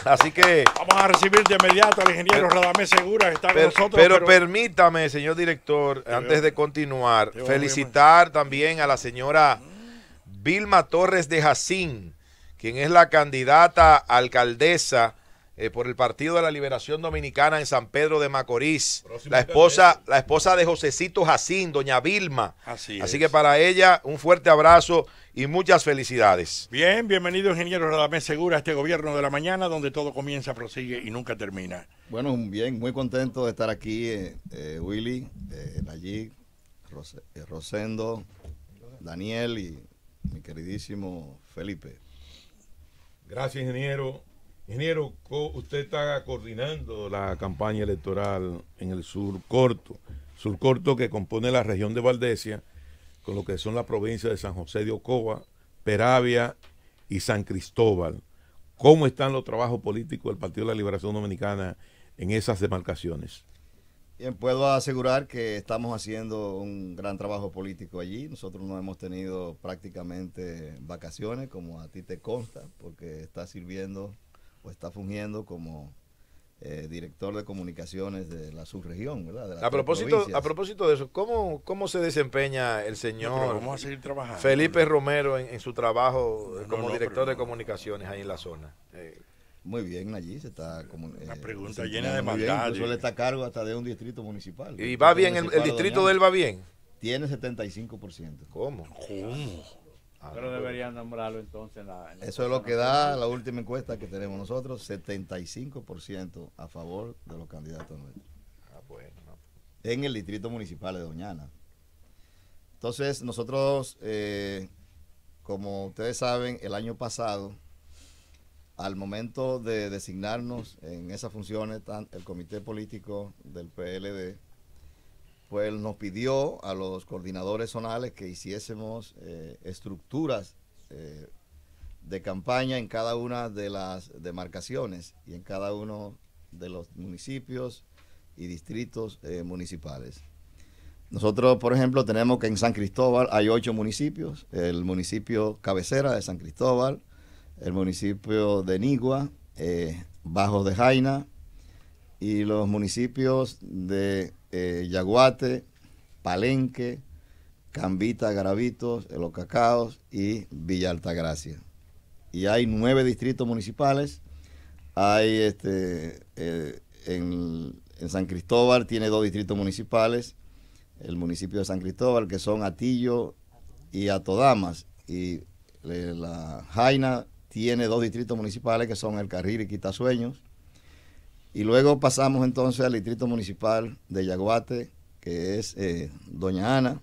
Así que... Vamos a recibir de inmediato al ingeniero Radamés Segura, que está con nosotros. Pero permítame, señor director, antes de continuar, felicitar también a la señora Vilma Torres de Jacín, quien es la candidata a alcaldesa por el Partido de la Liberación Dominicana en San Pedro de Macorís, la esposa de Josecito Jacín, doña Vilma. Así que para ella un fuerte abrazo y muchas felicidades. Bien, bienvenido ingeniero Radamés Segura a este gobierno de la mañana, donde todo comienza, prosigue y nunca termina. Bueno, bien, muy contento de estar aquí, Willy, Nayib, Rosendo, Daniel y mi queridísimo Felipe. Gracias, ingeniero. Ingeniero, usted está coordinando la campaña electoral en el sur corto que compone la región de Valdesia, con lo que son las provincias de San José de Ocoa, Peravia y San Cristóbal. ¿Cómo están los trabajos políticos del Partido de la Liberación Dominicana en esas demarcaciones? Bien, puedo asegurar que estamos haciendo un gran trabajo político allí. Nosotros no hemos tenido prácticamente vacaciones, como a ti te consta, porque está sirviendo o está fungiendo como director de comunicaciones de la subregión, ¿verdad? A propósito de eso, ¿cómo se desempeña el señor vamos a seguir trabajando, Felipe Romero en su trabajo como director de comunicaciones ahí en la zona? Muy bien, allí se está una pregunta llena de maldad. Él está a cargo hasta de un distrito municipal. ¿Y va bien el distrito de él va bien? Tiene 75%. ¿Cómo? Pero deberían nombrarlo entonces eso es lo que da la última encuesta que tenemos nosotros, 75% a favor de los candidatos nuestros. En el distrito municipal de Doñana. Entonces, nosotros, como ustedes saben, el año pasado, al momento de designarnos en esas funciones, el comité político del PLD, pues nos pidió a los coordinadores zonales que hiciésemos estructuras de campaña en cada una de las demarcaciones y en cada uno de los municipios y distritos municipales. Nosotros, por ejemplo, tenemos que en San Cristóbal hay 8 municipios, el municipio cabecera de San Cristóbal, el municipio de Nigua, Bajo de Jaina y los municipios de Yaguate, Palenque, Cambita, Garavitos, Los Cacaos y Villa Altagracia. Y hay 9 distritos municipales. Hay en San Cristóbal tiene 2 distritos municipales, el municipio de San Cristóbal, que son Atillo y Atodamas, y la Jaina tiene 2 distritos municipales que son El Carril y Quitasueños. Y luego pasamos entonces al distrito municipal de Yaguate, que es Doña Ana,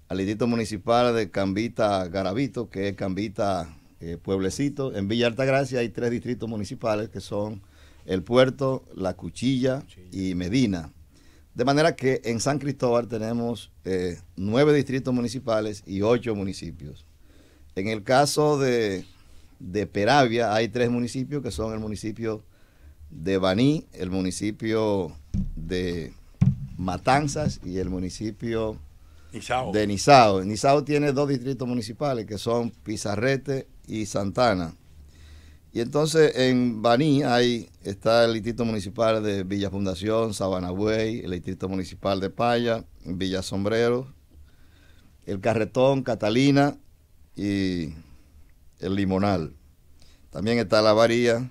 al distrito municipal de Cambita Garavito, que es Cambita Pueblecito. En Villa Altagracia hay 3 distritos municipales que son El Puerto, La Cuchilla y Medina. De manera que en San Cristóbal tenemos 9 distritos municipales y 8 municipios. En el caso de Peravia hay 3 municipios que son el municipio de Baní, el municipio de Matanzas y el municipio de Nizao. Nizao tiene 2 distritos municipales que son Pizarrete y Santana. Y entonces en Baní está el distrito municipal de Villa Fundación, Sabanabuey, el distrito municipal de Paya, Villa Sombrero, el Carretón, Catalina y el Limonal. También está La Varía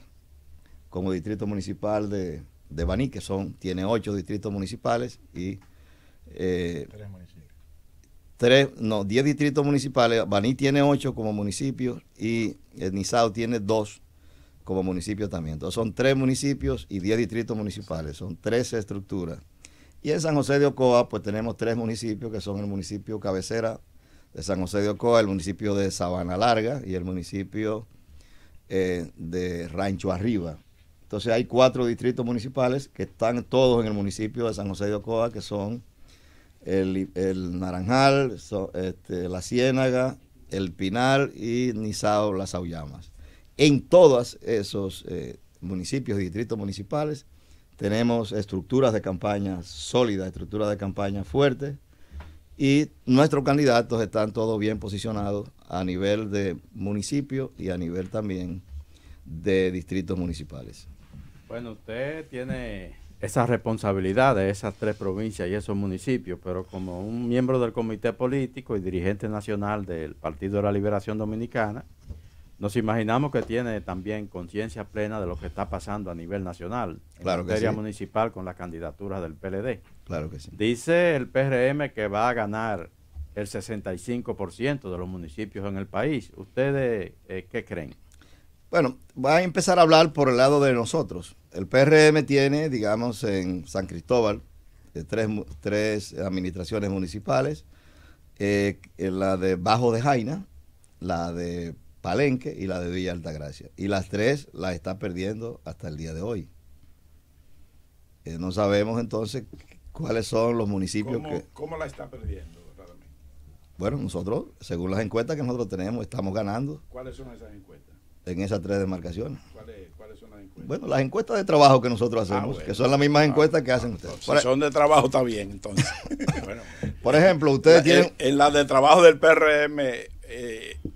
como distrito municipal de Baní, que tiene 8 distritos municipales y 10 distritos municipales. Baní tiene 8 como municipios y el Nizao tiene 2 como municipio también. Entonces son 3 municipios y 10 distritos municipales, son 13 estructuras. Y en San José de Ocoa pues tenemos 3 municipios que son el municipio cabecera de San José de Ocoa, el municipio de Sabana Larga y el municipio de Rancho Arriba. Entonces hay 4 distritos municipales que están todos en el municipio de San José de Ocoa, que son el Naranjal, la Ciénaga, el Pinar y Nizao, Las Auyamas. En todos esos municipios y distritos municipales tenemos estructuras de campaña sólidas, estructuras de campaña fuertes, y nuestros candidatos están todos bien posicionados a nivel de municipio y a nivel también de distritos municipales. Bueno, usted tiene esa responsabilidad de esas 3 provincias y esos municipios, pero como un miembro del comité político y dirigente nacional del Partido de la Liberación Dominicana, nos imaginamos que tiene también conciencia plena de lo que está pasando a nivel nacional en materia municipal con las candidaturas del PLD. Claro que sí. Dice el PRM que va a ganar el 65% de los municipios en el país. ¿Ustedes qué creen? Bueno, va a empezar a hablar por el lado de nosotros. El PRM tiene, digamos, en San Cristóbal, tres administraciones municipales, la de Bajo de Jaina, la de Palenque y la de Villa Altagracia. Y las 3 las está perdiendo hasta el día de hoy. No sabemos entonces cuáles son los municipios ¿Cómo la está perdiendo? Bueno, nosotros, según las encuestas que nosotros tenemos, estamos ganando. ¿Cuáles son esas encuestas? En esas 3 demarcaciones. ¿Cuáles son las encuestas? Bueno, las encuestas de trabajo que nosotros hacemos, que son las mismas encuestas que hacen ustedes. Si son de trabajo está bien, entonces. Bueno, por ejemplo, ustedes tienen... En la de trabajo del PRM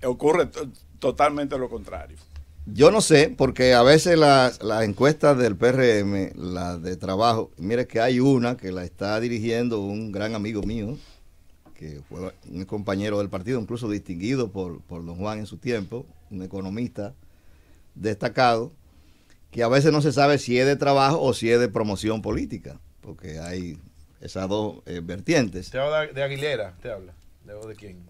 ocurre totalmente lo contrario. Yo no sé, porque a veces las encuestas del PRM, las de trabajo, mire que hay una que la está dirigiendo un gran amigo mío, que fue un compañero del partido, incluso distinguido por don Juan en su tiempo, un economista destacado, que a veces no se sabe si es de trabajo o si es de promoción política, porque hay esas 2 vertientes. ¿Te habla de Aguilera? ¿Te habla? ¿De quién?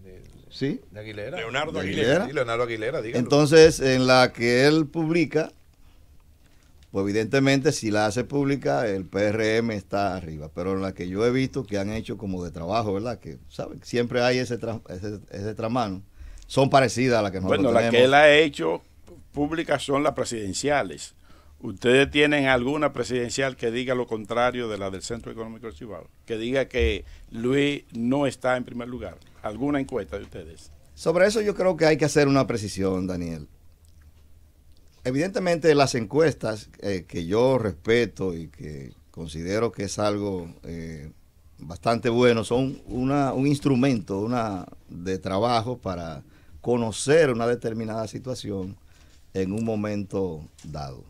¿Sí? ¿De Aguilera? Leonardo Aguilera. Sí, Leonardo Aguilera, dígalo. Entonces, en la que él publica, pues evidentemente si la hace pública, el PRM está arriba, pero en la que yo he visto que han hecho como de trabajo, ¿verdad? Que, ¿saben? Siempre hay ese tramano. Son parecidas a las que nosotros tenemos. Bueno, la que él ha hecho públicas son las presidenciales. ¿Ustedes tienen alguna presidencial que diga lo contrario de la del Centro Económico del Cibao? Que diga que Luis no está en primer lugar. ¿Alguna encuesta de ustedes? Sobre eso yo creo que hay que hacer una precisión, Daniel. Evidentemente las encuestas que yo respeto y que considero que es algo bastante bueno, son un instrumento de trabajo para conocer una determinada situación en un momento dado.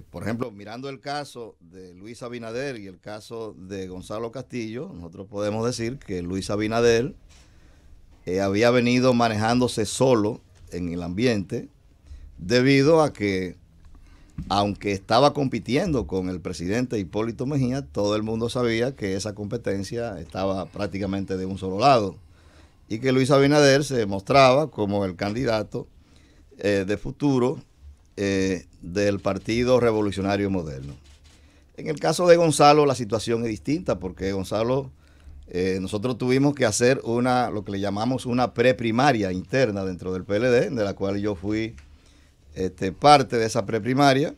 Por ejemplo, mirando el caso de Luis Abinader y el caso de Gonzalo Castillo, nosotros podemos decir que Luis Abinader había venido manejándose solo en el ambiente, debido a que, aunque estaba compitiendo con el presidente Hipólito Mejía, todo el mundo sabía que esa competencia estaba prácticamente de un solo lado y que Luis Abinader se mostraba como el candidato de futuro del Partido Revolucionario Moderno. En el caso de Gonzalo la situación es distinta, porque Gonzalo, nosotros tuvimos que hacer lo que le llamamos una preprimaria interna dentro del PLD, de la cual yo fui parte de esa preprimaria,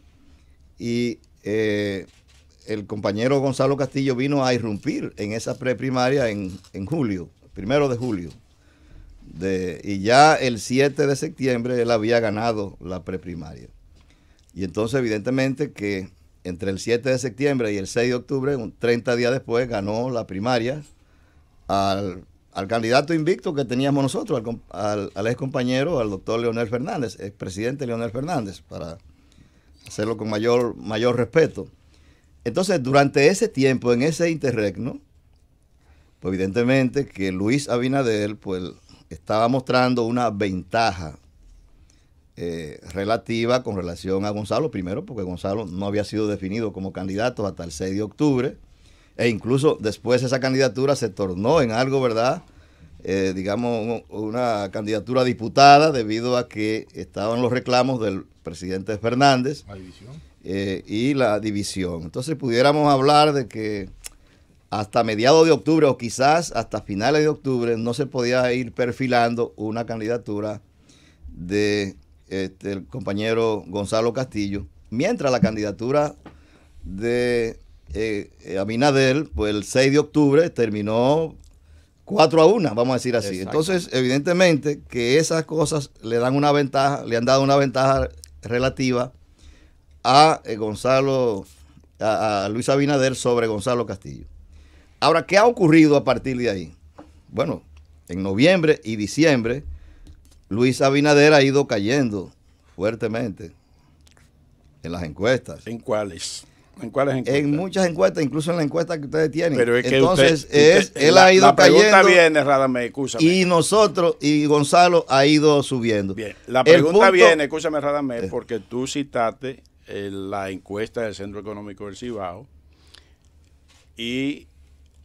y el compañero Gonzalo Castillo vino a irrumpir en esa preprimaria en julio, 1 de julio, y ya el 7 de septiembre él había ganado la preprimaria. Y entonces evidentemente que entre el 7 de septiembre y el 6 de octubre, 30 días después, ganó la primaria al candidato invicto que teníamos nosotros, al ex compañero, al doctor Leonel Fernández, expresidente Leonel Fernández, para hacerlo con mayor respeto. Entonces, durante ese tiempo, en ese interregno, pues evidentemente que Luis Abinader pues estaba mostrando una ventaja relativa con relación a Gonzalo, primero porque Gonzalo no había sido definido como candidato hasta el 6 de octubre, e incluso después esa candidatura se tornó en algo, ¿verdad? Digamos, una candidatura diputada, debido a que estaban los reclamos del presidente Fernández. La división. Y la división. Entonces pudiéramos hablar de que hasta mediados de octubre o quizás hasta finales de octubre no se podía ir perfilando una candidatura de el compañero Gonzalo Castillo, mientras la candidatura de Abinader, pues el 6 de octubre terminó 4-1, vamos a decir así. Entonces, evidentemente que esas cosas le dan una ventaja, le han dado una ventaja relativa a Luis Abinader sobre Gonzalo Castillo. Ahora, ¿qué ha ocurrido a partir de ahí? Bueno, en noviembre y diciembre, Luis Abinader ha ido cayendo fuertemente en las encuestas. ¿En cuáles? ¿En cuáles encuestas? En muchas encuestas, incluso en la encuesta que ustedes tienen. Pero es que entonces, él ha ido la pregunta cayendo. Viene, Radamés, escúchame. Y nosotros, y Gonzalo ha ido subiendo. Bien, la pregunta viene, escúchame, Radamés, porque tú citaste la encuesta del Centro Económico del Cibao y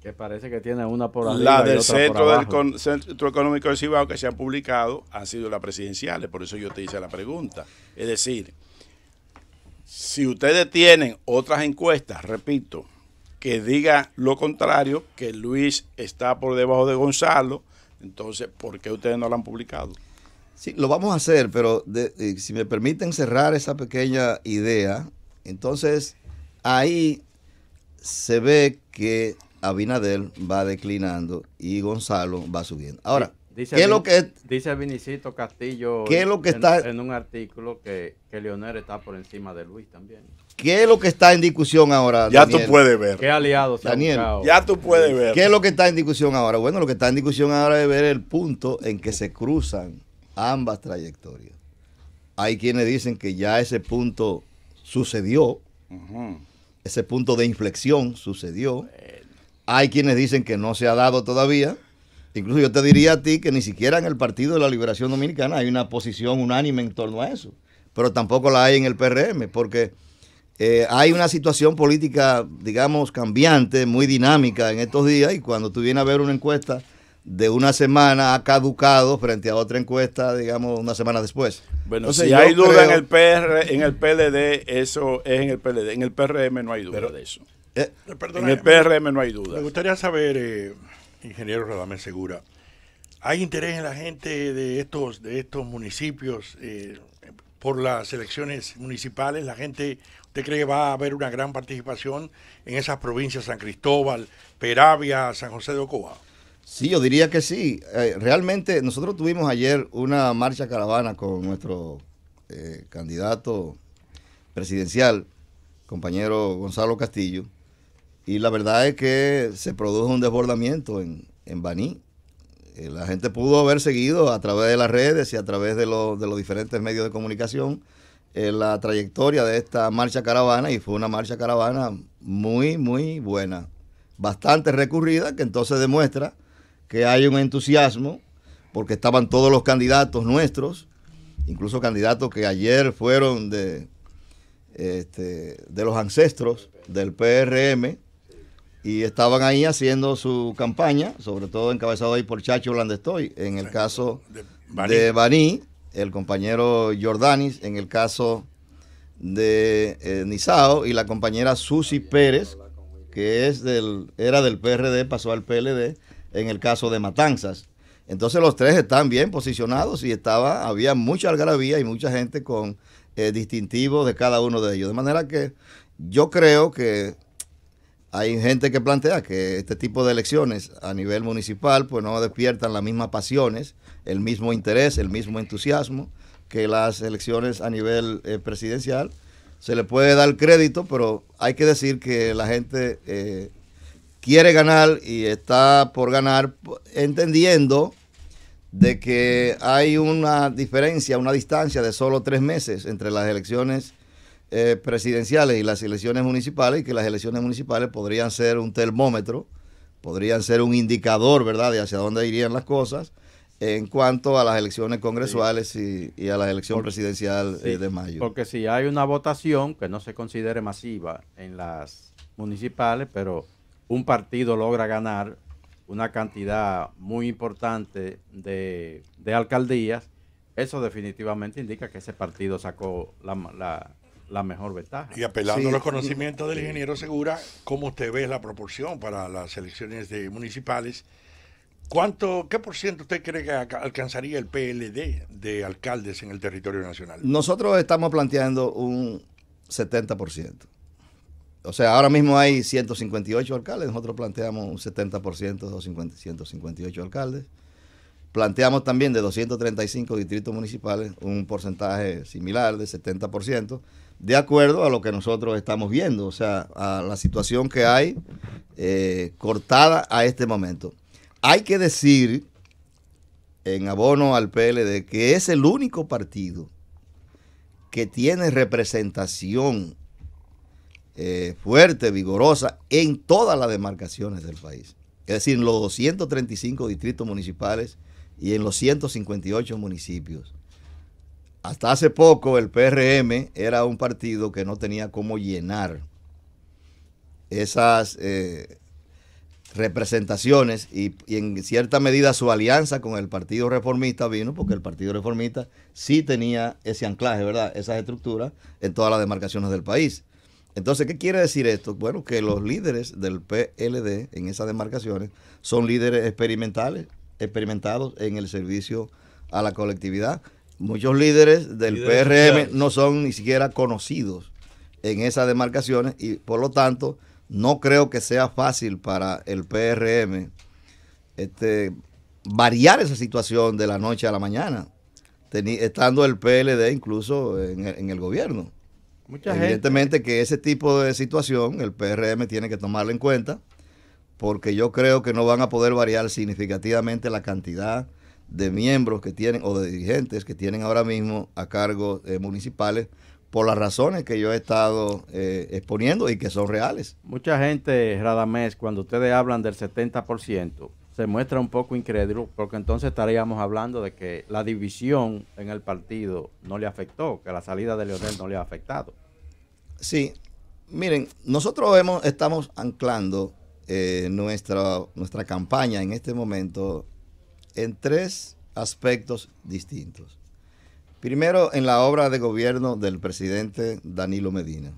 que parece que tiene una por arriba la del y otra por abajo. Centro Económico del Cibao que se han publicado han sido las presidenciales, por eso yo te hice la pregunta. Es decir, si ustedes tienen otras encuestas, repito, que diga lo contrario, que Luis está por debajo de Gonzalo, entonces, ¿por qué ustedes no lo han publicado? Sí, lo vamos a hacer, pero si me permiten cerrar esa pequeña idea, entonces ahí se ve que Abinader va declinando y Gonzalo va subiendo. Ahora, dice, ¿qué es lo que dice Vinicito Castillo ¿qué es lo que está en un artículo que Leonel está por encima de Luis también? ¿Qué es lo que está en discusión ahora? Ya Daniel? tú puedes ver. ¿Qué aliados se han Daniel, buscado? Ya tú puedes ver. ¿Qué es lo que está en discusión ahora? Bueno, lo que está en discusión ahora es ver el punto en que se cruzan ambas trayectorias. Hay quienes dicen que ya ese punto sucedió, ese punto de inflexión sucedió. Hay quienes dicen que no se ha dado todavía. Incluso yo te diría a ti que ni siquiera en el Partido de la Liberación Dominicana hay una posición unánime en torno a eso. Pero tampoco la hay en el PRM, porque hay una situación política, digamos, cambiante, muy dinámica en estos días, y cuando tú vienes a ver una encuesta de una semana ha caducado frente a otra encuesta, digamos, una semana después. Bueno, entonces, si hay duda en el PLD, eso es en el PLD. En el PRM no hay duda de eso. En el PRM no hay duda. Me gustaría saber, ingeniero Radamés Segura, ¿hay interés en la gente de estos municipios por las elecciones municipales? ¿La gente, usted cree que va a haber una gran participación en esas provincias, San Cristóbal, Peravia, San José de Ocoa? Sí, yo diría que sí. Realmente nosotros tuvimos ayer una marcha caravana con nuestro candidato presidencial, compañero Gonzalo Castillo, y la verdad es que se produjo un desbordamiento en Baní. La gente pudo haber seguido a través de las redes y a través de los diferentes medios de comunicación la trayectoria de esta marcha caravana, y fue una marcha caravana muy, muy buena, bastante recurrida, que entonces demuestra que hay un entusiasmo, porque estaban todos los candidatos nuestros, incluso candidatos que ayer fueron de los ancestros del PRM, y estaban ahí haciendo su campaña, sobre todo encabezado ahí por Chacho Landestoy, en el caso de Baní, el compañero Jordanis, en el caso de Nizao, y la compañera Susi Pérez, que era del PRD, pasó al PLD, en el caso de Matanzas. Entonces los tres están bien posicionados y había mucha algarabía y mucha gente con distintivos de cada uno de ellos. De manera que yo creo que hay gente que plantea que este tipo de elecciones a nivel municipal pues no despiertan las mismas pasiones, el mismo interés, el mismo entusiasmo que las elecciones a nivel presidencial. Se le puede dar crédito, pero hay que decir que la gente quiere ganar y está por ganar, entendiendo de que hay una diferencia, una distancia de solo 3 meses entre las elecciones presidenciales y las elecciones municipales, y que las elecciones municipales podrían ser un termómetro, podrían ser un indicador, ¿verdad?, de hacia dónde irían las cosas en cuanto a las elecciones congresuales y a la elección presidencial de mayo. Porque si hay una votación que no se considere masiva en las municipales, pero un partido logra ganar una cantidad muy importante de alcaldías, eso definitivamente indica que ese partido sacó la mejor ventaja. Y apelando a los conocimientos del ingeniero Segura, ¿cómo usted ve la proporción para las elecciones municipales? ¿Qué por ciento usted cree que alcanzaría el PLD de alcaldes en el territorio nacional? Nosotros estamos planteando un 70%. O sea, ahora mismo hay 158 alcaldes, nosotros planteamos un 70%, 158 alcaldes. Planteamos también de 235 distritos municipales un porcentaje similar de 70%, de acuerdo a lo que nosotros estamos viendo, o sea, a la situación que hay cortada a este momento. Hay que decir, en abono al PLD, que es el único partido que tiene representación fuerte, vigorosa en todas las demarcaciones del país. Es decir, en los 235 distritos municipales y en los 158 municipios. Hasta hace poco el PRM era un partido que no tenía cómo llenar esas representaciones y en cierta medida su alianza con el Partido Reformista vino porque el Partido Reformista sí tenía ese anclaje, ¿verdad? Esas estructuras en todas las demarcaciones del país. Entonces, ¿qué quiere decir esto? Bueno, que los líderes del PLD en esas demarcaciones son líderes experimentados en el servicio a la colectividad. Muchos líderes del PRM no son ni siquiera conocidos en esas demarcaciones y por lo tanto no creo que sea fácil para el PRM variar esa situación de la noche a la mañana, estando el PLD incluso en el gobierno. Evidentemente que ese tipo de situación el PRM tiene que tomarla en cuenta porque yo creo que no van a poder variar significativamente la cantidad de miembros que tienen o de dirigentes que tienen ahora mismo a cargos municipales por las razones que yo he estado exponiendo y que son reales. Mucha gente, Radamés, cuando ustedes hablan del 70%, se muestra un poco incrédulo porque entonces estaríamos hablando de que la división en el partido no le afectó, que la salida de Leonel no le ha afectado. Sí, miren, nosotros estamos anclando nuestra campaña en este momento en tres aspectos distintos. Primero, en la obra de gobierno del presidente Danilo Medina.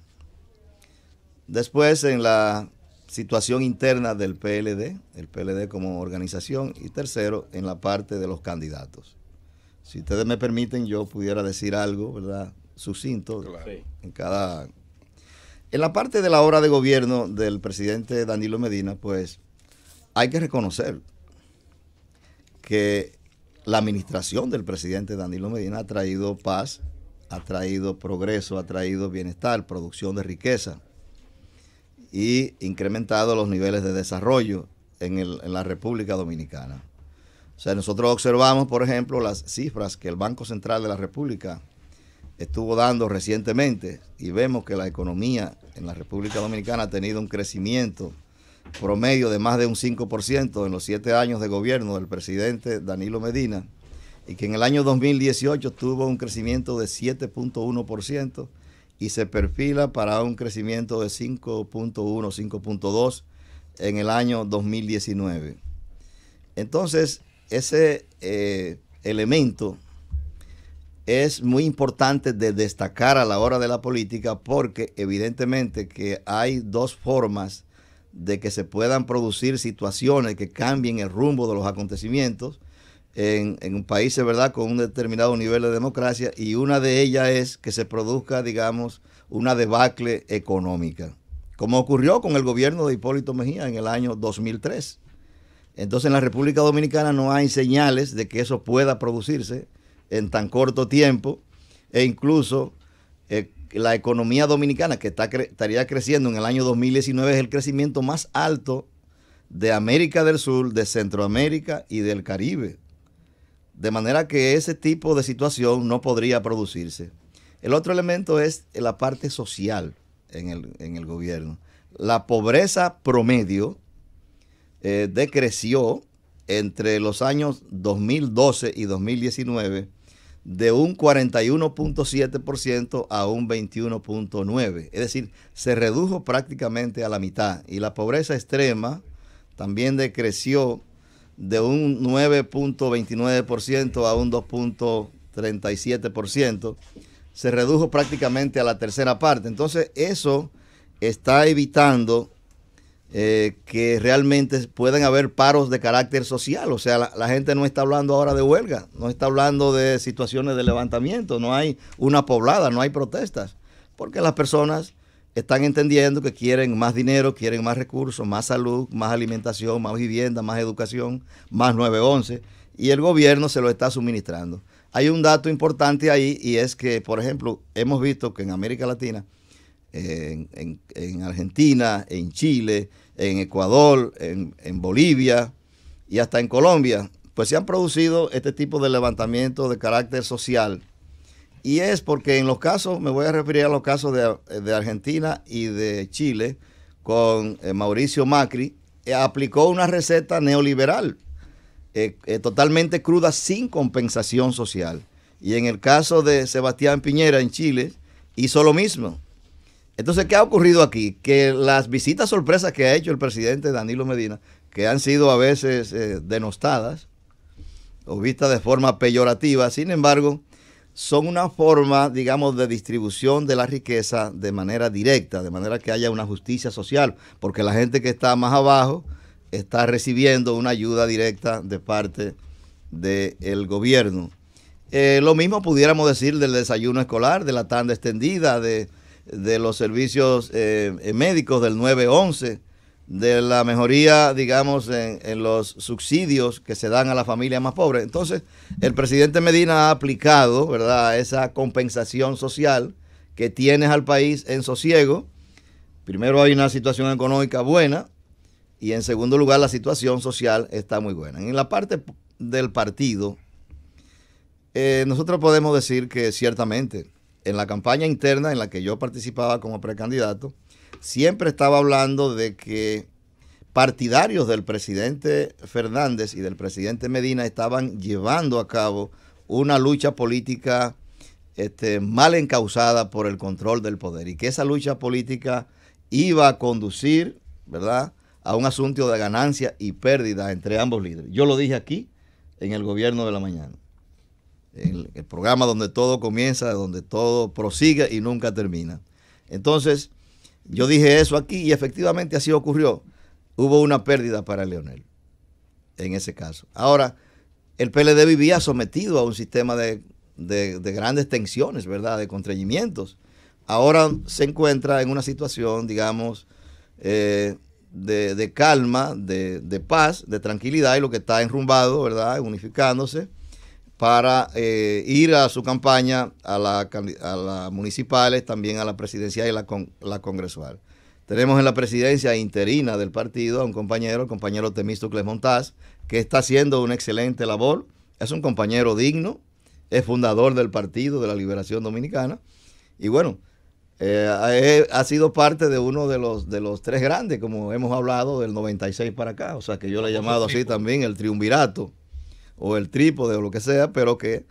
Después, en la situación interna del PLD, el PLD como organización. Y tercero, en la parte de los candidatos. Si ustedes me permiten, yo pudiera decir algo, ¿verdad?, sucinto, claro, en cada... En la parte de la obra de gobierno del presidente Danilo Medina, pues, hay que reconocer que la administración del presidente Danilo Medina ha traído paz, ha traído progreso, ha traído bienestar, producción de riqueza y incrementado los niveles de desarrollo en la República Dominicana. O sea, nosotros observamos, por ejemplo, las cifras que el Banco Central de la República estuvo dando recientemente y vemos que la economía en la República Dominicana ha tenido un crecimiento promedio de más de un 5% en los 7 años de gobierno del presidente Danilo Medina y que en el año 2018 tuvo un crecimiento de 7.1% y se perfila para un crecimiento de 5.1, 5.2 en el año 2019. Entonces, ese elemento es muy importante de destacar a la hora de la política porque evidentemente que hay dos formas de que se puedan producir situaciones que cambien el rumbo de los acontecimientos en un país, ¿verdad?, con un determinado nivel de democracia, y una de ellas es que se produzca, digamos, una debacle económica, como ocurrió con el gobierno de Hipólito Mejía en el año 2003. Entonces en la República Dominicana no hay señales de que eso pueda producirse en tan corto tiempo, e incluso la economía dominicana, que estaría creciendo en el año 2019, es el crecimiento más alto de América del Sur, de Centroamérica y del Caribe. De manera que ese tipo de situación no podría producirse. El otro elemento es la parte social en el gobierno. La pobreza promedio decreció entre los años 2012 y 2019 de un 41.7% a un 21.9%. Es decir, se redujo prácticamente a la mitad. Y la pobreza extrema también decreció de un 9.29% a un 2.37%. Se redujo prácticamente a la tercera parte. Entonces, eso está evitando que realmente pueden haber paros de carácter social. O sea, la gente no está hablando ahora de huelga, no está hablando de situaciones de levantamiento, no hay una poblada, no hay protestas, porque las personas están entendiendo que quieren más dinero, quieren más recursos, más salud, más alimentación, más vivienda, más educación, más 911, y el gobierno se lo está suministrando. Hay un dato importante ahí, y es que, por ejemplo, hemos visto que en América Latina, en Argentina, en Chile, en Ecuador, en Bolivia y hasta en Colombia, pues se han producido este tipo de levantamientos de carácter social Y es porque en los casos, me voy a referir a los casos de Argentina y de Chile, con Mauricio Macri, aplicó una receta neoliberal, totalmente cruda, sin compensación social. Y en el caso de Sebastián Piñera en Chile, hizo lo mismo. Entonces, ¿qué ha ocurrido aquí? Que las visitas sorpresas que ha hecho el presidente Danilo Medina, que han sido a veces denostadas o vistas de forma peyorativa, sin embargo, son una forma, digamos, de distribución de la riqueza de manera directa, de manera que haya una justicia social, porque la gente que está más abajo está recibiendo una ayuda directa de parte del gobierno. Lo mismo pudiéramos decir del desayuno escolar, de la tanda extendida, de los servicios médicos del 911, de la mejoría, digamos, en los subsidios que se dan a la familia más pobre. Entonces, el presidente Medina ha aplicado, ¿verdad?, esa compensación social que tienes al país en sosiego. Primero, hay una situación económica buena y en segundo lugar, la situación social está muy buena. En la parte del partido, nosotros podemos decir que ciertamente en la campaña interna en la que yo participaba como precandidato, siempre estaba hablando de que partidarios del presidente Fernández y del presidente Medina estaban llevando a cabo una lucha política mal encauzada por el control del poder y que esa lucha política iba a conducir, ¿verdad?, a un asunto de ganancia y pérdida entre ambos líderes. Yo lo dije aquí en el Gobierno de la Mañana, el programa donde todo comienza, donde todo prosigue y nunca termina. Entonces, yo dije eso aquí y efectivamente así ocurrió. Hubo una pérdida para Leonel en ese caso. Ahora, el PLD vivía sometido a un sistema de grandes tensiones, ¿verdad?, de constreñimientos. Ahora se encuentra en una situación, digamos, de calma, de paz, de tranquilidad, y lo que está enrumbado, ¿verdad?, unificándose para ir a su campaña a las municipales, también a la presidencial y la congresual. Tenemos en la presidencia interina del partido a un compañero, el compañero Temístocles Montaz, que está haciendo una excelente labor. Es un compañero digno, es fundador del Partido de la Liberación Dominicana y bueno, ha sido parte de uno de los tres grandes, como hemos hablado, del 96 para acá. O sea que yo le he llamado así también el triunvirato o el trípode o lo que sea, pero que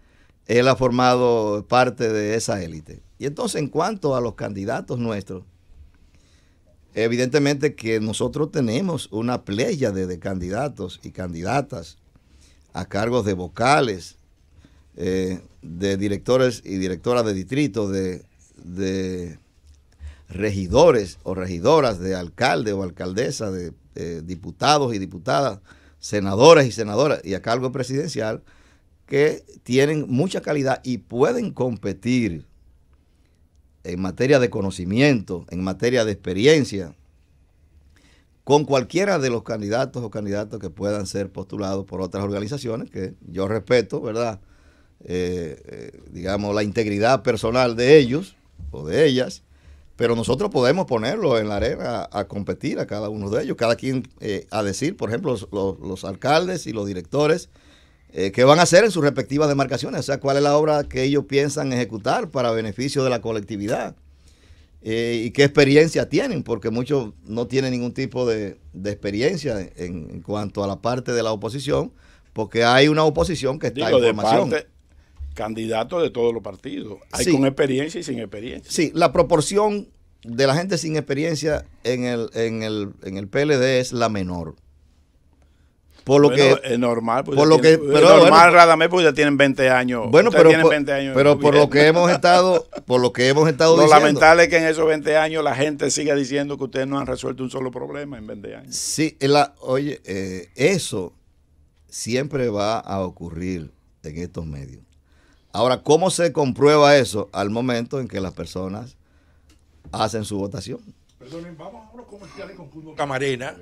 él ha formado parte de esa élite. Y entonces, en cuanto a los candidatos nuestros, evidentemente que nosotros tenemos una pléyade de candidatos y candidatas a cargos de vocales, de directores y directoras de distrito, de regidores o regidoras, de alcalde o alcaldesa, de diputados y diputadas, senadores y senadoras y a cargo presidencial, que tienen mucha calidad y pueden competir en materia de conocimiento, en materia de experiencia, con cualquiera de los candidatos o candidatas que puedan ser postulados por otras organizaciones, que yo respeto, ¿verdad?, digamos, la integridad personal de ellos o de ellas, pero nosotros podemos ponerlo en la arena a competir a cada uno de ellos, cada quien a decir, por ejemplo, los alcaldes y los directores, qué van a hacer en sus respectivas demarcaciones, o sea, cuál es la obra que ellos piensan ejecutar para beneficio de la colectividad y qué experiencia tienen, porque muchos no tienen ningún tipo de experiencia en cuanto a la parte de la oposición, porque hay una oposición que está en formación. Candidatos de todos los partidos. Hay sí, con experiencia y sin experiencia. Sí, la proporción de la gente sin experiencia en el PLD es la menor. Por lo que es normal, pues por lo que, pero, es normal, bueno, Radamés, porque ya tienen 20 años. Bueno, pero, tienen 20 años pero por lo que hemos estado, lo diciendo. Lamentable es que en esos 20 años la gente siga diciendo que ustedes no han resuelto un solo problema en 20 años. Sí, oye, eso siempre va a ocurrir en estos medios. Ahora, ¿cómo se comprueba eso al momento en que las personas hacen su votación? Perdonen, vamos a unos comerciales con Cundo Camarena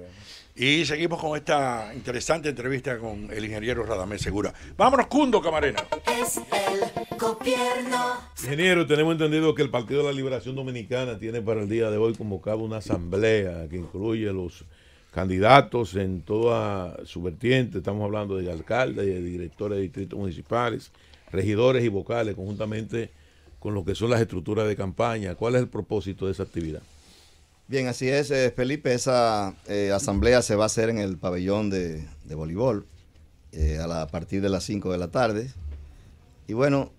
y seguimos con esta interesante entrevista con el ingeniero Radamés Segura. Vámonos, Cundo Camarena. Es el gobierno. Ingeniero, tenemos entendido que el Partido de la Liberación Dominicana tiene para el día de hoy convocado una asamblea que incluye los candidatos en toda su vertiente. Estamos hablando de alcaldes y de directores de distritos municipales, regidores y vocales, conjuntamente con lo que son las estructuras de campaña. ¿Cuál es el propósito de esa actividad? Bien, así es, Felipe. Esa asamblea se va a hacer en el pabellón de voleibol a partir de las 5 de la tarde. Y bueno,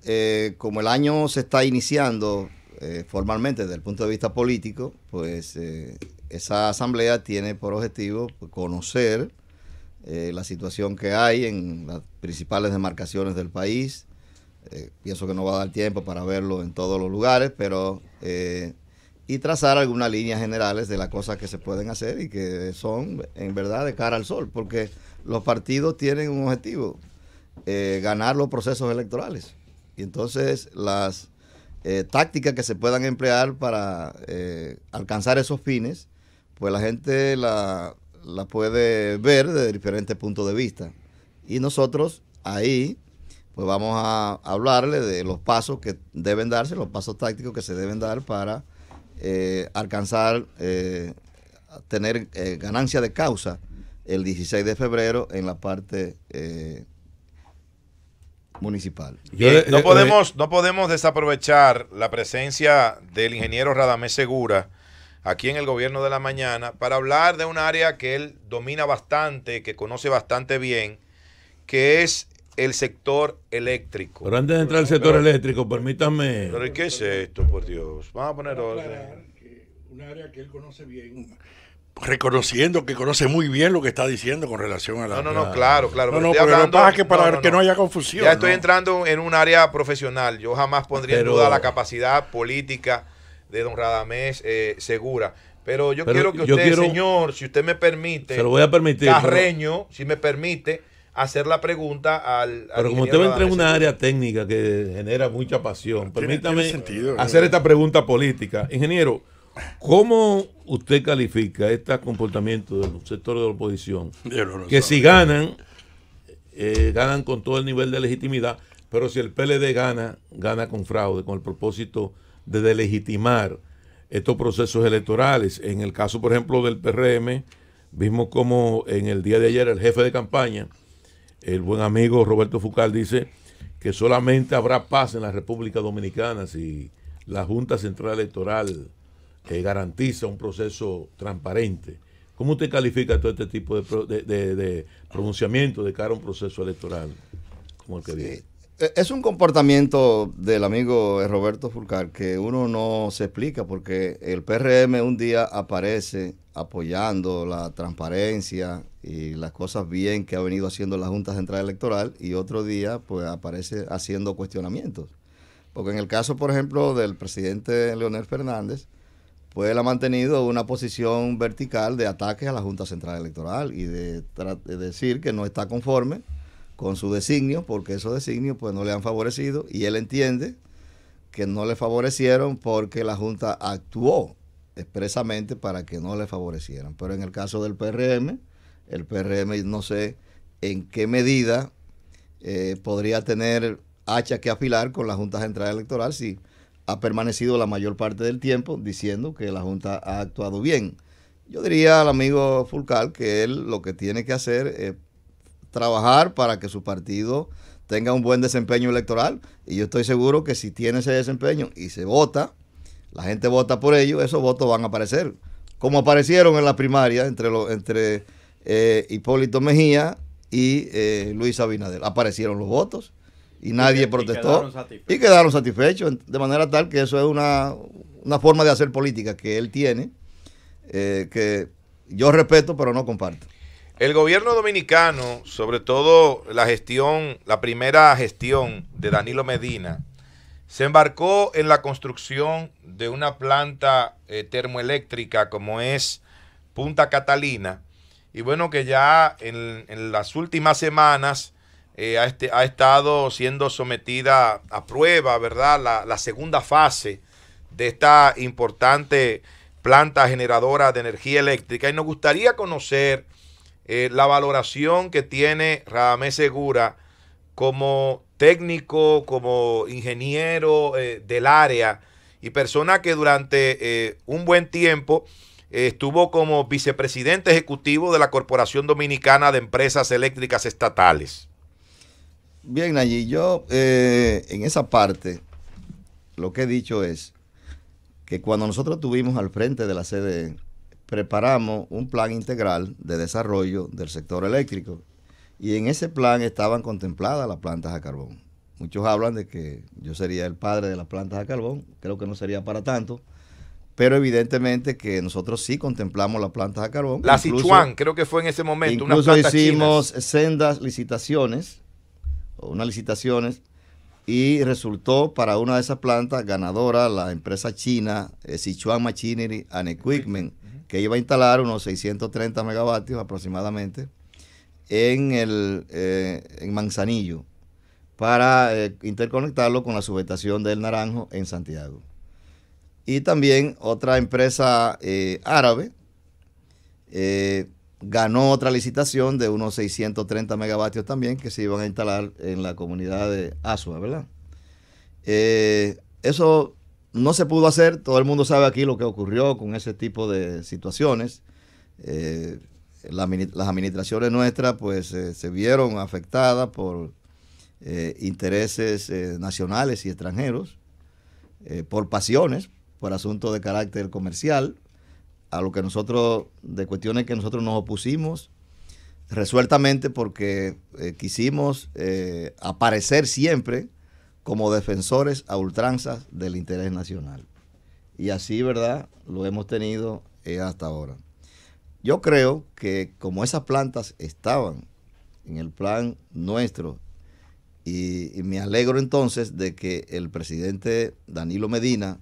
como el año se está iniciando formalmente desde el punto de vista político, pues esa asamblea tiene por objetivo conocer la situación que hay en las principales demarcaciones del país. Pienso que no va a dar tiempo para verlo en todos los lugares, pero y trazar algunas líneas generales de las cosas que se pueden hacer y que son en verdad de cara al sol, porque los partidos tienen un objetivo, ganar los procesos electorales. Y entonces las tácticas que se puedan emplear para alcanzar esos fines, pues la gente la puede ver desde diferentes puntos de vista. Y nosotros ahí pues vamos a hablarle de los pasos que deben darse, los pasos tácticos que se deben dar para alcanzar, tener ganancia de causa el 16 de febrero en la parte municipal. No podemos desaprovechar la presencia del ingeniero Radamés Segura aquí en el Gobierno de la Mañana para hablar de un área que él domina bastante, que conoce bastante bien, que es el sector eléctrico. Pero antes de entrar al sector eléctrico, permítanme... ¿Pero qué es esto, por Dios? Vamos a poner orden. Un área que él conoce bien, reconociendo que conoce muy bien lo que está diciendo con relación a la... No, claro. No, pero lo que pasa es que para que no haya confusión. Ya estoy entrando en un área profesional. Yo jamás pondría en duda la capacidad política de don Radamés Segura. Pero quiero que usted, señor, si usted me permite... Se lo voy a permitir. Carreño, si me permite, hacer la pregunta al pero como usted va a entrar en una área técnica que genera mucha pasión, permítame hacer esta pregunta política. Ingeniero, ¿cómo usted califica este comportamiento del sector de la oposición? Que si ganan, ganan con todo el nivel de legitimidad, pero si el PLD gana con fraude, con el propósito de delegitimar estos procesos electorales. En el caso, por ejemplo, del PRM, vimos como en el día de ayer el jefe de campaña, el buen amigo Roberto Fucal, dice que solamente habrá paz en la República Dominicana si la Junta Central Electoral garantiza un proceso transparente. ¿Cómo usted califica todo este tipo de pronunciamiento de cara a un proceso electoral como el que viene? Es un comportamiento del amigo Roberto Fulcar que uno no se explica, porque el PRM un día aparece apoyando la transparencia y las cosas bien que ha venido haciendo la Junta Central Electoral, y otro día pues aparece haciendo cuestionamientos. Porque en el caso, por ejemplo, del presidente Leonel Fernández, pues él ha mantenido una posición vertical de ataques a la Junta Central Electoral y de decir que no está conforme con su designio, porque esos designios pues no le han favorecido, y él entiende que no le favorecieron porque la Junta actuó expresamente para que no le favorecieran. Pero en el caso del PRM, el PRM no sé en qué medida podría tener hacha que afilar con la Junta Central Electoral si ha permanecido la mayor parte del tiempo diciendo que la Junta ha actuado bien. Yo diría al amigo Fulcal que él lo que tiene que hacer es trabajar para que su partido tenga un buen desempeño electoral, y yo estoy seguro que si tiene ese desempeño y se vota, la gente vota por ello, esos votos van a aparecer, como aparecieron en la primaria entre Hipólito Mejía y Luis Abinader. Aparecieron los votos y nadie protestó y quedaron satisfechos, de manera tal que eso es una forma de hacer política que él tiene, que yo respeto pero no comparto. El gobierno dominicano, sobre todo la primera gestión de Danilo Medina, se embarcó en la construcción de una planta termoeléctrica como es Punta Catalina, y bueno, que ya en las últimas semanas ha estado siendo sometida a prueba, ¿verdad?, la segunda fase de esta importante planta generadora de energía eléctrica, y nos gustaría conocer la valoración que tiene Radamés Segura como técnico, como ingeniero del área, y persona que durante un buen tiempo estuvo como vicepresidente ejecutivo de la Corporación Dominicana de Empresas Eléctricas Estatales. Bien, Nayib, yo en esa parte lo que he dicho es que cuando nosotros estuvimos al frente de la CDE, preparamos un plan integral de desarrollo del sector eléctrico y en ese plan estaban contempladas las plantas a carbón. Muchos hablan de que yo sería el padre de las plantas a carbón, creo que no sería para tanto, pero evidentemente que nosotros sí contemplamos las plantas a carbón. La Sichuan, creo que fue en ese momento, unas incluso plantas hicimos chinas. sendas licitaciones, y resultó para una de esas plantas ganadora la empresa china Sichuan Machinery and Equipment, que iba a instalar unos 630 megavatios aproximadamente en Manzanillo para interconectarlo con la subestación del Naranjo en Santiago. Y también otra empresa árabe ganó otra licitación de unos 630 megavatios también que se iban a instalar en la comunidad de Asua, ¿verdad? Eso no se pudo hacer, todo el mundo sabe aquí lo que ocurrió con ese tipo de situaciones. Las administraciones nuestras pues se vieron afectadas por intereses nacionales y extranjeros, por pasiones, por asuntos de carácter comercial, a lo que nosotros, de cuestiones que nosotros nos opusimos resueltamente porque quisimos aparecer siempre como defensores a ultranzas del interés nacional. Y así, ¿verdad?, lo hemos tenido hasta ahora. Yo creo que como esas plantas estaban en el plan nuestro, y me alegro entonces de que el presidente Danilo Medina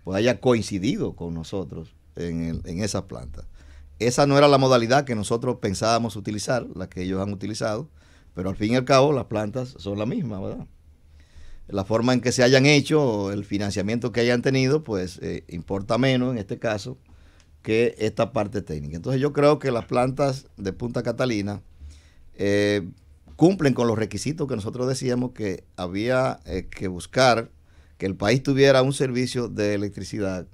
pues haya coincidido con nosotros en esas plantas. Esa no era la modalidad que nosotros pensábamos utilizar, la que ellos han utilizado, pero al fin y al cabo las plantas son la misma, ¿verdad? La forma en que se hayan hecho, el financiamiento que hayan tenido, pues importa menos en este caso que esta parte técnica. Entonces yo creo que las plantas de Punta Catalina cumplen con los requisitos que nosotros decíamos que había que buscar que el país tuviera un servicio de electricidad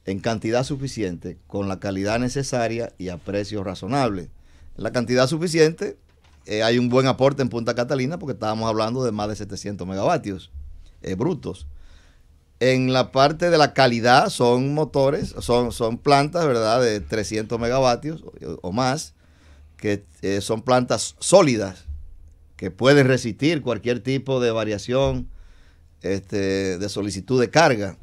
en cantidad suficiente, con la calidad necesaria y a precios razonables. En la cantidad suficiente hay un buen aporte en Punta Catalina porque estábamos hablando de más de 700 megavatios brutos. En la parte de la calidad son motores, son plantas, ¿verdad?, de 300 megavatios o más, que son plantas sólidas, que pueden resistir cualquier tipo de variación de solicitud de carga.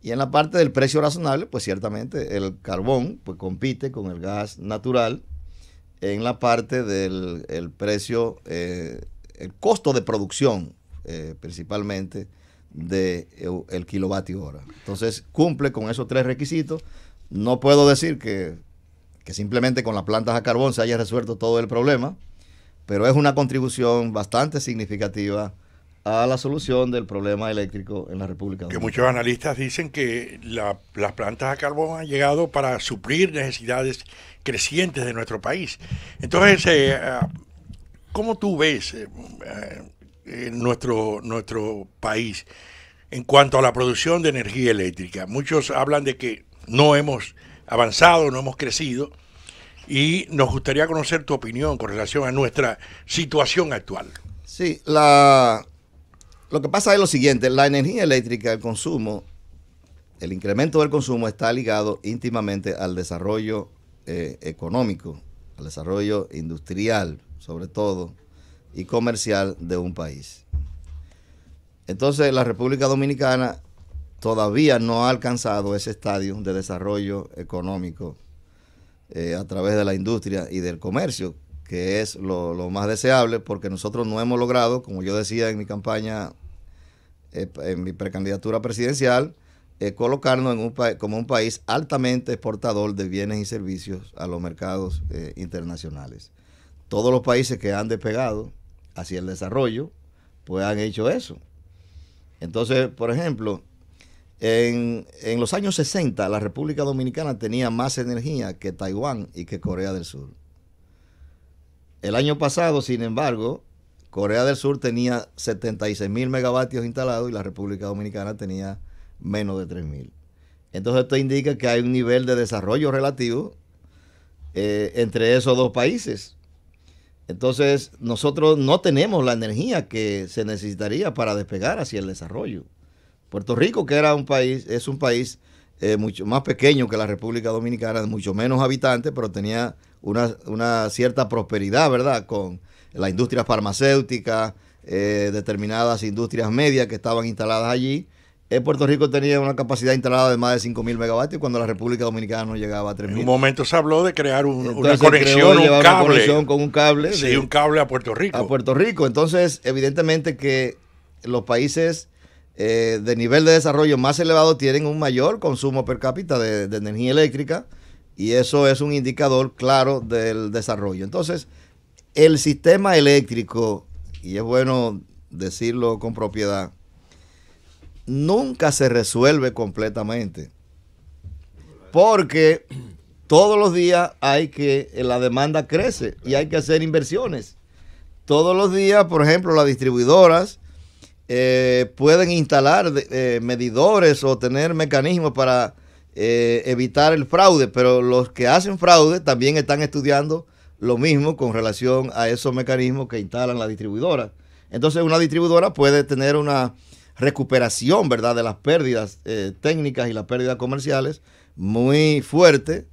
Y en la parte del precio razonable, pues ciertamente el carbón pues compite con el gas natural en la parte del precio, el costo de producción principalmente del kilovatio hora. Entonces cumple con esos tres requisitos. No puedo decir que simplemente con las plantas a carbón se haya resuelto todo el problema, pero es una contribución bastante significativa a la solución del problema eléctrico en la República Dominicana. Que muchos analistas dicen que las plantas a carbón han llegado para suplir necesidades crecientes de nuestro país. Entonces, ¿cómo tú ves nuestro país en cuanto a la producción de energía eléctrica? Muchos hablan de que no hemos avanzado, no hemos crecido, y nos gustaría conocer tu opinión con relación a nuestra situación actual. Sí, lo que pasa es lo siguiente, la energía eléctrica, el consumo, el incremento del consumo está ligado íntimamente al desarrollo económico, al desarrollo industrial, sobre todo, y comercial de un país. Entonces, la República Dominicana todavía no ha alcanzado ese estadio de desarrollo económico a través de la industria y del comercio, que es lo más deseable, porque nosotros no hemos logrado, como yo decía en mi campaña, en mi precandidatura presidencial, colocarnos como un país altamente exportador de bienes y servicios a los mercados internacionales. Todos los países que han despegado hacia el desarrollo, pues han hecho eso. Entonces, por ejemplo, en los años 60, la República Dominicana tenía más energía que Taiwán y que Corea del Sur. El año pasado, sin embargo, Corea del Sur tenía 76.000 megavatios instalados y la República Dominicana tenía menos de 3.000. Entonces esto indica que hay un nivel de desarrollo relativo entre esos dos países. Entonces nosotros no tenemos la energía que se necesitaría para despegar hacia el desarrollo. Puerto Rico, que era un país, es un país mucho más pequeño que la República Dominicana, mucho menos habitantes, pero tenía una cierta prosperidad, ¿verdad? Con la industria farmacéutica, determinadas industrias medias que estaban instaladas allí. Puerto Rico tenía una capacidad instalada de más de 5.000 megavatios cuando la República Dominicana no llegaba a 3.000. En un momento se habló de crear una Entonces, conexión, una un cable. conexión con un cable. Sí, un cable a Puerto Rico. A Puerto Rico. Entonces, evidentemente que los países de nivel de desarrollo más elevado tienen un mayor consumo per cápita de energía eléctrica, y eso es un indicador claro del desarrollo. Entonces, el sistema eléctrico, y es bueno decirlo con propiedad, nunca se resuelve completamente, porque todos los días la demanda crece y hay que hacer inversiones. Todos los días, por ejemplo, las distribuidoras pueden instalar medidores o tener mecanismos para evitar el fraude, pero los que hacen fraude también están estudiando lo mismo con relación a esos mecanismos que instalan las distribuidoras. Entonces, una distribuidora puede tener una recuperación, ¿verdad?, de las pérdidas técnicas y las pérdidas comerciales muy fuerte,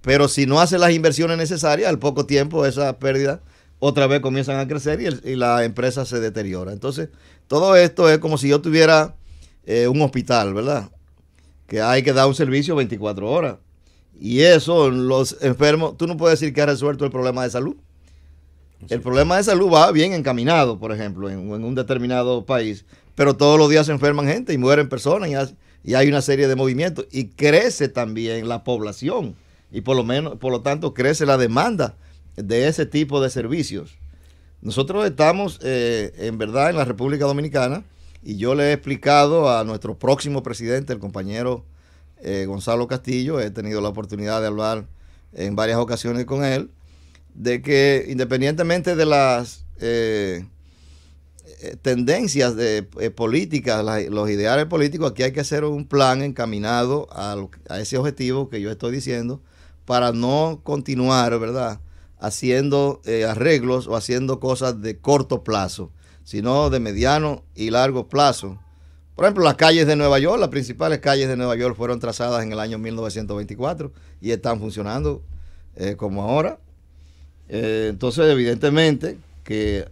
pero si no hace las inversiones necesarias, al poco tiempo esas pérdidas otra vez comienzan a crecer y la empresa se deteriora. Entonces, todo esto es como si yo tuviera un hospital, ¿verdad?, que hay que dar un servicio 24 horas. Y eso, los enfermos, tú no puedes decir que ha resuelto el problema de salud. El problema de salud va bien encaminado, por ejemplo, en un determinado país, pero todos los días se enferman gente y mueren personas y hay una serie de movimientos. Y crece también la población y por lo tanto crece la demanda de ese tipo de servicios. Nosotros estamos en verdad en la República Dominicana, y yo le he explicado a nuestro próximo presidente, el compañero Gonzalo Castillo, he tenido la oportunidad de hablar en varias ocasiones con él, de que independientemente de las tendencias políticas, los ideales políticos, aquí hay que hacer un plan encaminado a ese objetivo que yo estoy diciendo, para no continuar, ¿verdad?, haciendo arreglos o haciendo cosas de corto plazo, sino de mediano y largo plazo. Por ejemplo, las calles de Nueva York, las principales calles de Nueva York fueron trazadas en el año 1924 y están funcionando como ahora. Entonces, evidentemente que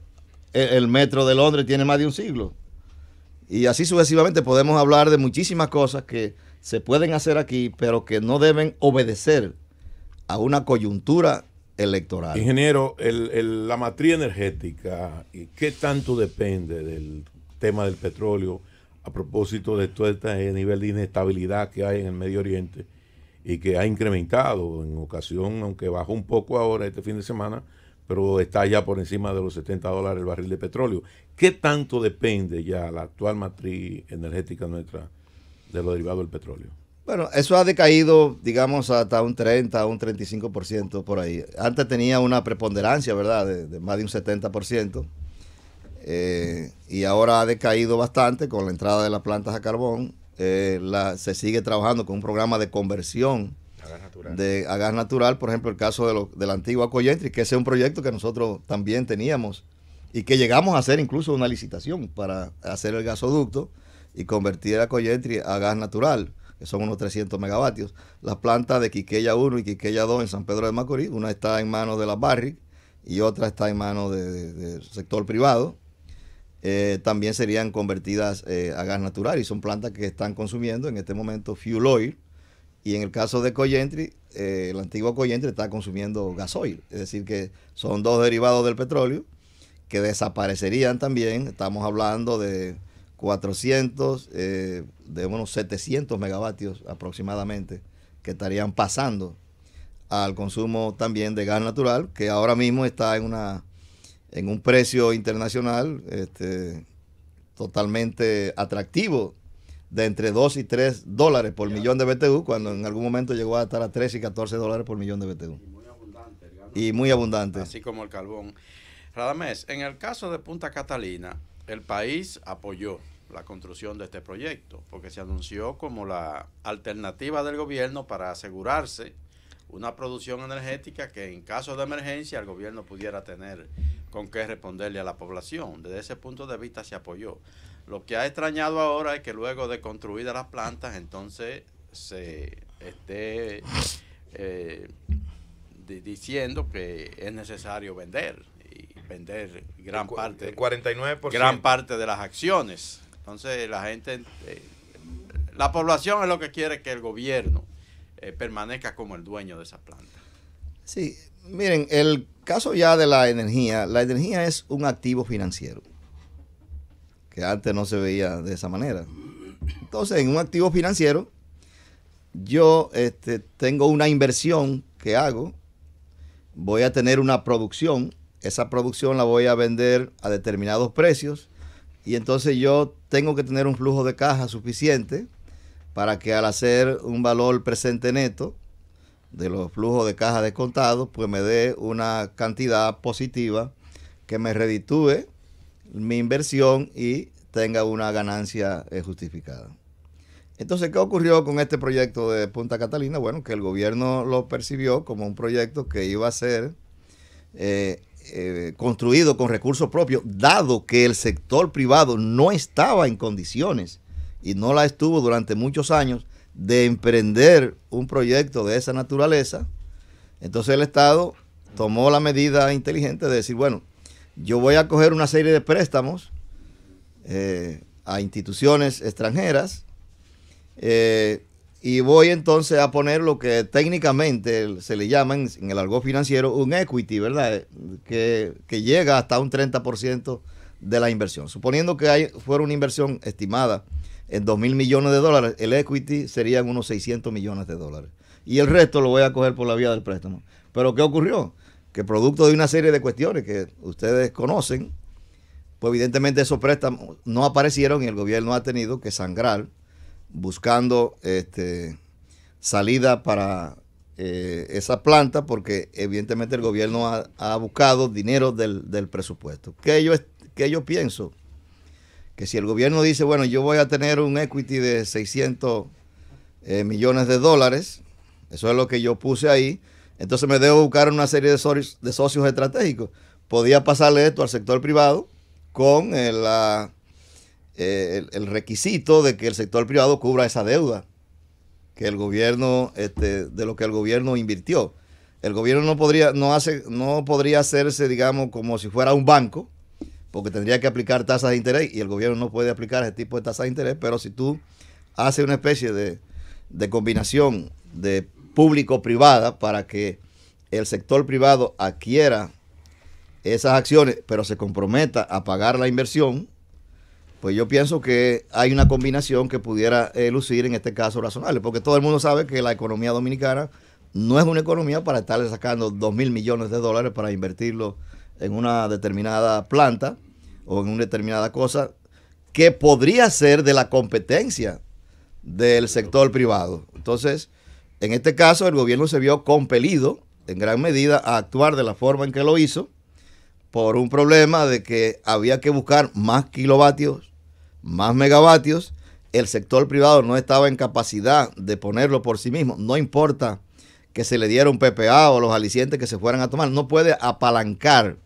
el metro de Londres tiene más de un siglo. Y así sucesivamente podemos hablar de muchísimas cosas que se pueden hacer aquí, pero que no deben obedecer a una coyuntura electoral. Ingeniero, la matriz energética, ¿qué tanto depende del tema del petróleo a propósito de todo este nivel de inestabilidad que hay en el Medio Oriente y que ha incrementado en ocasión, aunque bajó un poco ahora este fin de semana, pero está ya por encima de los $70 el barril de petróleo? ¿Qué tanto depende ya la actual matriz energética nuestra de los derivados del petróleo? Bueno, eso ha decaído, digamos, hasta un 30, un 35% por ahí. Antes tenía una preponderancia, ¿verdad?, de más de un 70%. Y ahora ha decaído bastante con la entrada de las plantas a carbón. Se sigue trabajando con un programa de conversión a gas natural. Por ejemplo, el caso de la antigua Coyentri, que ese es un proyecto que nosotros también teníamos y que llegamos a hacer incluso una licitación para hacer el gasoducto y convertir a Coyentri a gas natural, que son unos 300 megavatios. Las plantas de Quiqueya 1 y Quiqueya 2 en San Pedro de Macorís, una está en manos de la Barrick y otra está en manos del sector privado. También serían convertidas a gas natural, y son plantas que están consumiendo en este momento fuel oil, y en el caso de Coyentri, la antigua Coyentri está consumiendo gasoil, es decir que son dos derivados del petróleo que desaparecerían también. Estamos hablando de 400, de unos 700 megavatios aproximadamente que estarían pasando al consumo también de gas natural, que ahora mismo está en un precio internacional totalmente atractivo, de entre 2 y 3 dólares por millón de BTU, cuando en algún momento llegó a estar a 13 y 14 dólares por millón de BTU. Y muy abundante. Así como el carbón. Radamés, en el caso de Punta Catalina, el país apoyó la construcción de este proyecto, porque se anunció como la alternativa del gobierno para asegurarse una producción energética que en caso de emergencia el gobierno pudiera tener con qué responderle a la población. Desde ese punto de vista se apoyó. Lo que ha extrañado ahora es que luego de construidas las plantas, entonces se esté diciendo que es necesario vender y vender gran parte 49%. Gran parte de las acciones. Entonces la gente, la población es lo que quiere, que el gobierno permanezca como el dueño de esa planta. Sí, miren, el caso ya de la energía es un activo financiero, que antes no se veía de esa manera. Entonces, en un activo financiero, yo tengo una inversión que hago, voy a tener una producción, esa producción la voy a vender a determinados precios, y entonces yo tengo que tener un flujo de caja suficiente para que al hacer un valor presente neto de los flujos de caja descontados, pues me dé una cantidad positiva que me reditúe mi inversión y tenga una ganancia justificada. Entonces, ¿qué ocurrió con este proyecto de Punta Catalina? Bueno, que el gobierno lo percibió como un proyecto que iba a ser construido con recursos propios, dado que el sector privado no estaba en condiciones y no la estuvo durante muchos años de emprender un proyecto de esa naturaleza. Entonces el Estado tomó la medida inteligente de decir, bueno, yo voy a coger una serie de préstamos a instituciones extranjeras y voy entonces a poner lo que técnicamente se le llama en el argot financiero un equity, ¿verdad? Que llega hasta un 30% de la inversión. Suponiendo que fuera una inversión estimada en 2.000 millones de dólares, el equity serían unos 600 millones de dólares. Y el resto lo voy a coger por la vía del préstamo. Pero ¿qué ocurrió? Que producto de una serie de cuestiones que ustedes conocen, pues evidentemente esos préstamos no aparecieron y el gobierno ha tenido que sangrar buscando salida para esa planta, porque evidentemente el gobierno ha buscado dinero del presupuesto. ¿Qué yo pienso? Que si el gobierno dice, bueno, yo voy a tener un equity de 600 millones de dólares, eso es lo que yo puse ahí, entonces me debo buscar una serie de socios estratégicos. Podía pasarle esto al sector privado con el requisito de que el sector privado cubra esa deuda que el gobierno, de lo que el gobierno invirtió. El gobierno no podría hacerse, digamos, como si fuera un banco, porque tendría que aplicar tasas de interés y el gobierno no puede aplicar ese tipo de tasas de interés, pero si tú haces una especie de combinación de público-privada para que el sector privado adquiera esas acciones, pero se comprometa a pagar la inversión, pues yo pienso que hay una combinación que pudiera lucir en este caso razonable, porque todo el mundo sabe que la economía dominicana no es una economía para estarle sacando 2.000 millones de dólares para invertirlo en una determinada planta o en una determinada cosa que podría ser de la competencia del sector privado. Entonces, en este caso, el gobierno se vio compelido en gran medida a actuar de la forma en que lo hizo por un problema de que había que buscar más kilovatios, más megavatios. El sector privado no estaba en capacidad de ponerlo por sí mismo. No importa que se le diera un PPA o los alicientes que se fueran a tomar. No puede apalancar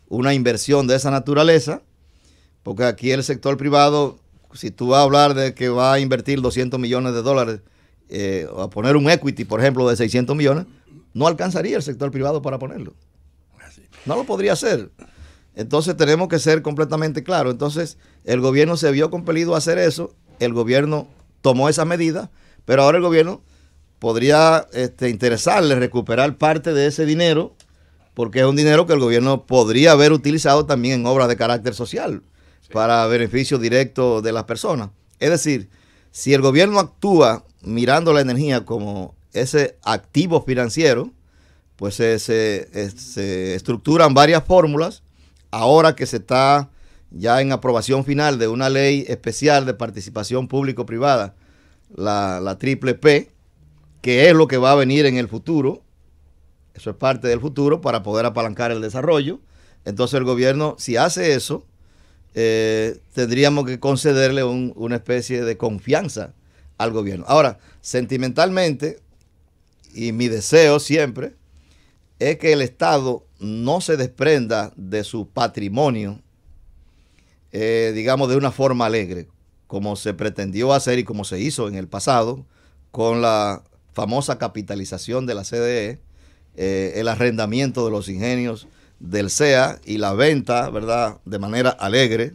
una inversión de esa naturaleza, porque aquí el sector privado, si tú vas a hablar de que va a invertir 200 millones de dólares o a poner un equity, por ejemplo, de 600 millones, no alcanzaría el sector privado para ponerlo. No lo podría hacer. Entonces tenemos que ser completamente claros. Entonces el gobierno se vio compelido a hacer eso, el gobierno tomó esa medida, pero ahora el gobierno podría interesarle recuperar parte de ese dinero, porque es un dinero que el gobierno podría haber utilizado también en obras de carácter social, sí, para beneficio directo de las personas. Es decir, si el gobierno actúa mirando la energía como ese activo financiero, pues se estructuran varias fórmulas. Ahora que se está ya en aprobación final de una ley especial de participación público-privada, la triple P, que es lo que va a venir en el futuro. Eso es parte del futuro para poder apalancar el desarrollo. Entonces el gobierno, si hace eso, tendríamos que concederle una especie de confianza al gobierno. Ahora, sentimentalmente, y mi deseo siempre, es que el Estado no se desprenda de su patrimonio digamos, de una forma alegre, como se pretendió hacer y como se hizo en el pasado, con la famosa capitalización de la CDE, el arrendamiento de los ingenios del CEA y la venta, ¿verdad?, de manera alegre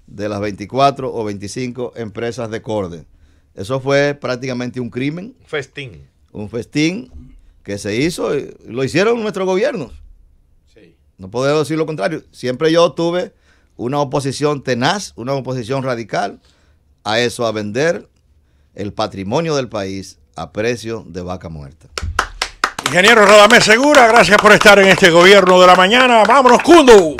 de las 24 o 25 empresas de Corde. Eso fue prácticamente un crimen. Festín. Un festín que se hizo, lo hicieron nuestros gobiernos. Sí. No puedo decir lo contrario. Siempre yo tuve una oposición tenaz, una oposición radical a eso, a vender el patrimonio del país a precio de vaca muerta. Ingeniero Radamés Segura, gracias por estar en este Gobierno de la Mañana. Vámonos, Cundo.